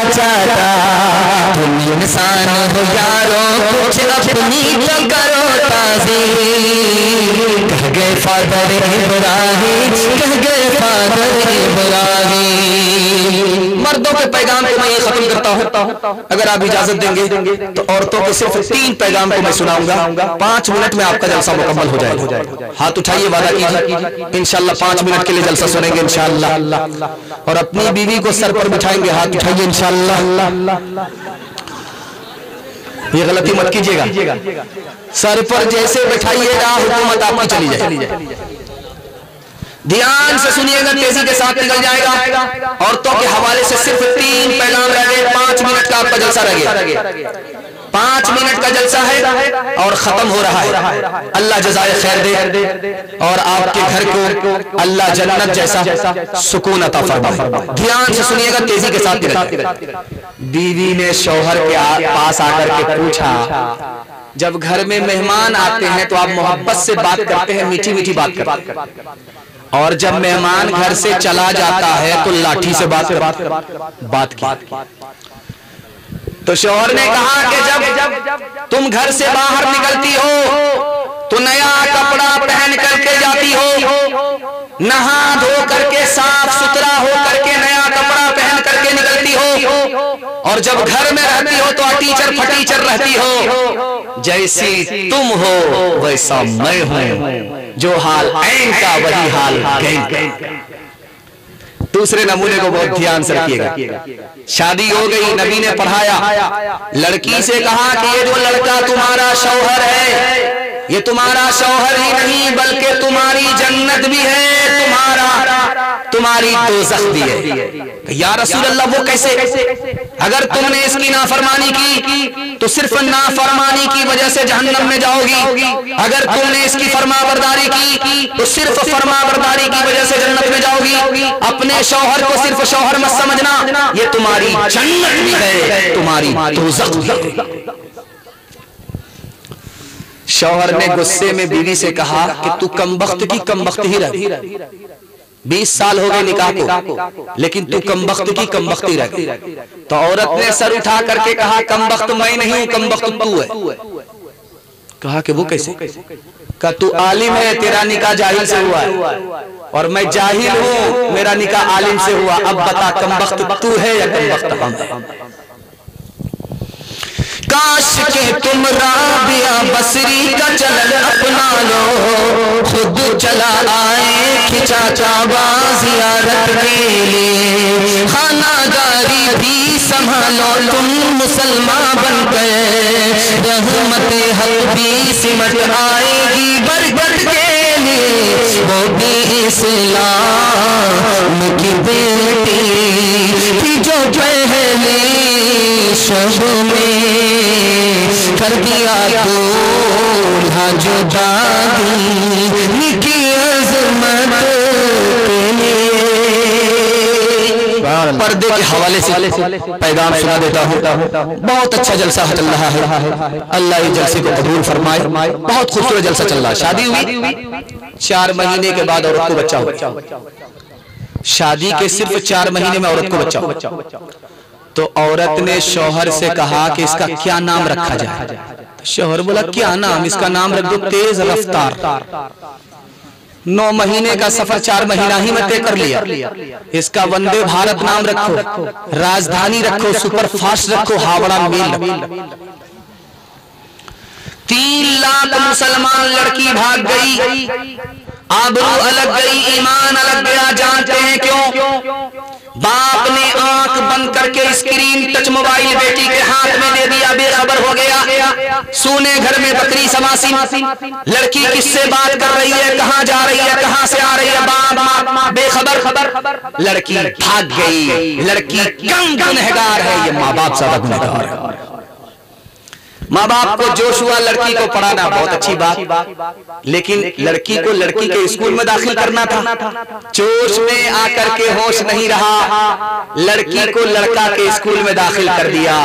चाहता तुम इंसान हो यारो, कुछ अपनी तो करो ताज़ी। कह गए फादर इब्राहिम, कह गए फादर इब्राहिम। मर्दों के पैगाम को मैं ये खत्म करता हूँ, अगर आप इजाजत देंगे तो औरतों के सिर्फ 3 पैगाम को मैं सुनाऊंगा। 5 मिनट में आपका जलसा मुकम्मल हो जाएगा। हाथ उठाइए, वादा कीजिए इंशाअल्लाह 5 मिनट के लिए जलसा सुनेंगे इंशाअल्लाह। और अपनी बीवी को सर पर बिठाएंगे, हाथ उठाइए इंशाअल्लाह। ये गलती मत कीजिएगा, सर पर जैसे बैठाइएगा हुकूमत आपकी चली जाए। ध्यान से सुनिएगा, तेजी के साथ निकल जाएगा। औरतों के हवाले से सिर्फ 3 पैगाम रह गए। 5 मिनट का आपका जलसा रह गया। 5 मिनट का जलसा है और खत्म हो रहा है। अल्लाह जज़ाए खैर दे और आपके घर को अल्लाह जन्नत जैसा सुकून अता फरमाए। ध्यान से सुनिएगा, तेजी के साथ निकल। बीवी ने शौहर के पास आकर के पूछा, जब घर में मेहमान आते हैं तो आप मोहब्बत से बात करते हैं, मीठी मीठी बात करते हैं, और जब मेहमान घर से चला जाता है तो लाठी से बात की। तो शौहर ने कहा कि जब तुम घर से बाहर निकलती हो तो नया कपड़ा पहन करके जाती हो, नहा धो करके साफ सुथरा हो करके नया कपड़ा पहन करके निकलती हो, और जब घर में रहती हो तो अटीचर फटीचर रहती हो। जैसी तुम हो वैसा मैं हूं, जो हाल ऐन का वही हाल गैन। दूसरे नमूने को बहुत ध्यान से रखिएगा। शादी हो गई, नबी ने पढ़ाया, लड़की से कहा कि ये जो लड़का तुम्हारा शौहर है, ये तुम्हारा शौहर ही नहीं बल्कि तुम्हारी जन्नत भी है, तुम्हारी दोज़ख भी है। या रसूल अल्लाह वो कैसे? अगर तुमने इसकी नाफरमानी की तो सिर्फ नाफरमानी की वजह से जहन्नम में जाओगी, अगर तुमने इसकी फरमाबरदारी की तो सिर्फ फरमाबरदारी की वजह से जन्नत में जाओगी। अपने शौहर को सिर्फ शौहर मत समझना, ये तुम्हारी जन्नत भी है, तुम्हारी दोज़ख भी है। शौहर ने गुस्से में बीवी से कहा कि तू कमबख्त की कमबख्त ही रह। 20 साल हो गए निकाह को, लेकिन तू कमबख्त की कमबख्त ही रह। तो औरत ने सर उठा करके कहा, कमबख्त मैं नहीं हूं, कमबख्त तू है। कहा कि वो कैसे? कहा तू आलिम है, तेरा निकाह जाहिल से हुआ है, और मैं जाहिल हूं, मेरा निकाह आलिम से हुआ। अब बता कमबख्त तू है या कमबख्त हम है? काश के तुम राबिया बसरी का चलन अपना लो, खुद चला आए खिंचा चाबा जियारत के लिए। खानागारी भी संभालो तुम मुसलमान बन गए, रहमत हक भी सिमट आएगी बरगद के लिए। वो भी इस्लाम की बेटी थी जो पहली शब में कर दिया दूल्हा जो दादी की अज़मत के लिए। पर्दे के हवाले से पैगाम सुना देता हूँ। बहुत अच्छा जलसा चल रहा है, अल्लाह इस जलसे को कबूल फरमाए। बहुत खूबसूरत जलसा चल रहा है। शादी हुई 4 महीने के बाद औरत को बच्चा हुआ। शादी के सिर्फ 4 महीने में औरत को बच्चा हुआ। तो औरत ने शौहर से कहा कि इसका क्या नाम रखा जाए? तो शौहर बोला क्या नाम? इसका नाम रख दो तेज रफ्तार। 9 महीने का सफर 4 महीना ही में तय कर लिया। इसका वंदे भारत नाम रखो, राजधानी रखो, सुपर फास्ट रखो, हावड़ा मेल रखो। 3 लाख मुसलमान लड़की भाग गई, आबरू अलग गई, ईमान अलग गया। जानते हैं क्यों? बाप ने आंख बंद करके स्क्रीन टच मोबाइल बेटी के हाथ में दे दिया, बेखबर हो गया। सोने घर में बकरी समासी, लड़की किससे बात कर रही है, कहां जा रही है, कहां से आ रही है, बाप बेखबर। लड़की भाग गई। लड़की कम गुनहगार है, ये माँ बाप ज्यादा गुनहगार है। माँ बाप को जोश हुआ लड़की को पढ़ाना, बहुत अच्छी बात, लेकिन लड़की को लड़की के स्कूल में दाखिल करना था। जोश में आकर के होश नहीं रहा, लड़की को लड़का के स्कूल में दाखिल कर दिया।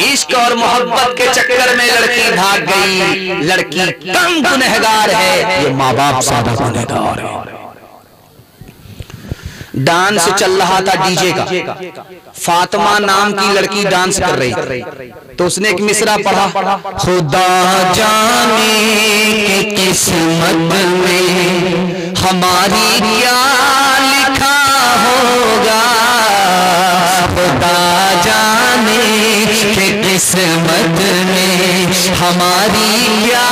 इश्क और मोहब्बत के चक्कर में लड़की भाग गई। लड़की कम गुनहगार है, ये माँ बाप ज्यादा गुनहगार है। डांस चल रहा था डीजे का, फातिमा नाम की लड़की डांस कर रही, तो उसने एक मिसरा पढ़ा, खुदा जाने कि किस्मत में हमारी क्या लिखा होगा, खुदा जाने कि किस्मत में हमारी क्या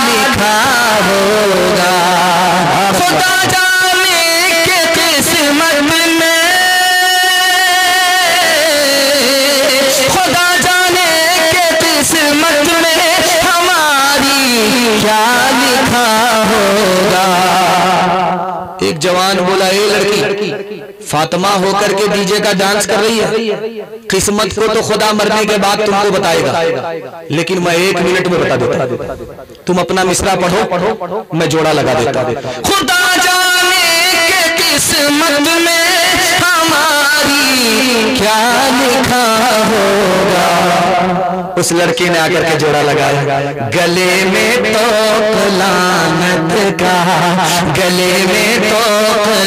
लिखा होगा, खुदा क्या लिखा होगा। एक जवान बोला, ए लड़की, फातिमा होकर के डीजे का डांस कर रही है, किस्मत को तो खुदा मरने के बाद तुमको बताएगा, लेकिन मैं 1 मिनट में बता देता, तुम अपना मिसरा पढ़ो, मैं जोड़ा लगा देता। खुदा जाने के किस्मत में हमारी क्या लिखा होगा। उस लड़के ने आकर के जोड़ा लगाया, गले में तो लानत का, गले में तो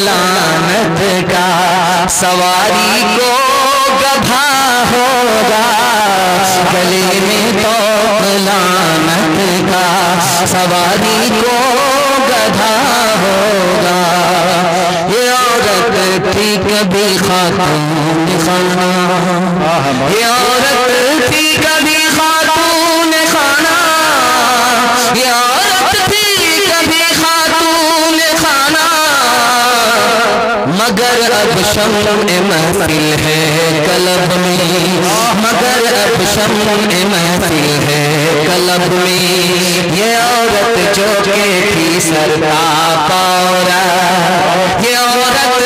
लानत का, सवारी को गधा होगा, गले में तो लानत का, सवारी को गधा होगा। ये औरत थी कभी खातून खाना, ये औरत थी कभी खातून खाना, ये औरत थी कभी खातून खाना, मगर अब शम्म महफिल है कलब में, मगर अब शम्म महफिल है कलब में। ये औरत जो के थी सरता पौरा, ये औरत